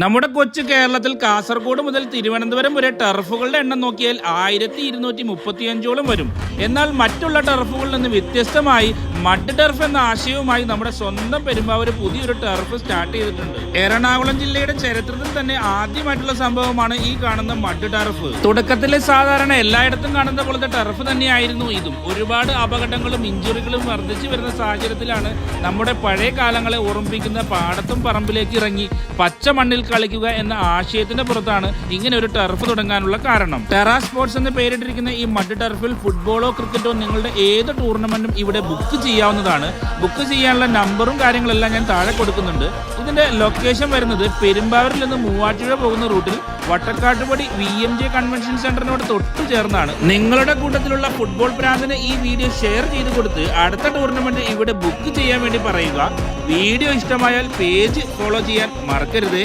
നമ്മുടെ കൊച്ചു കേരളത്തിൽ കാസർഗോഡ് മുതൽ തിരുവനന്തപുരം വരെ ടർഫുകളുടെ എണ്ണം നോക്കിയാൽ 1235 വരും. എന്നാൽ മറ്റുള്ള ടർഫുകളിൽ നിന്ന് വ്യത്യസ്തമായി മഡ് ടർഫ് എന്ന ആശയവുമായി നമ്മുടെ സ്വന്തം പെരുമ്പാവൂർ പുതിയൊരു ടർഫ് സ്റ്റാർട്ട് ചെയ്തിട്ടുണ്ട്. എറണാകുളം ജില്ലയുടെ ചരിത്രത്തിൽ തന്നെ ആദ്യമായിട്ടുള്ള സംഭവമാണ് ഈ കാണുന്ന മഡ് ടർഫ്. തുടക്കത്തിൽ സാധാരണ എല്ലായിടത്തും കാണുന്ന പോലത്തെ ടർഫ് തന്നെയായിരുന്നു ഇതും. ഒരുപാട് അപകടങ്ങളും ഇഞ്ചുറികളും വർദ്ധിച്ചു വരുന്ന സാഹചര്യത്തിലാണ് നമ്മുടെ പഴയ കാലങ്ങളെ ഓർമ്മിപ്പിക്കുന്ന പാടത്തും പറമ്പിലേക്ക് ഇറങ്ങി പച്ച മണ്ണിൽ കളിക്കുക എന്ന ആശയത്തിന്റെ പുറത്താണ് ഇങ്ങനെ ഒരു ടർഫ് തുടങ്ങാനുള്ള കാരണം. ടെറാ സ്പോർട്സ് എന്ന് പേരിട്ടിരിക്കുന്ന ഈ മഡ് ടർഫിൽ ഫുട്ബോളോ ക്രിക്കറ്റോ നിങ്ങളുടെ ഏത് ടൂർണമെന്റും ഇവിടെ ബുക്ക് ചെയ്യാവുന്നതാണ്. ബുക്ക് ചെയ്യാനുള്ള നമ്പറും കാര്യങ്ങളെല്ലാം ഞാൻ താഴെ കൊടുക്കുന്നുണ്ട്. ഇതിന്റെ ലൊക്കേഷൻ വരുന്നത് പെരുമ്പാവൂരിൽ നിന്ന് മൂവാറ്റുപുഴ പോകുന്ന റൂട്ടിൽ വട്ടക്കാട്ടുപടി VMJ കൺവെൻഷൻ സെന്ററിനോട് തൊട്ടു ചേർന്നാണ്. നിങ്ങളുടെ കൂട്ടത്തിലുള്ള ഫുട്ബോൾ പ്രാന്തന് ഈ വീഡിയോ ഷെയർ ചെയ്ത് കൊടുത്ത് അടുത്ത ടൂർണമെന്റ് ഇവിടെ ബുക്ക് ചെയ്യാൻ വേണ്ടി പറയുക. വീഡിയോ ഇഷ്ടമായാൽ പേജ് ഫോളോ ചെയ്യാൻ മറക്കരുത്.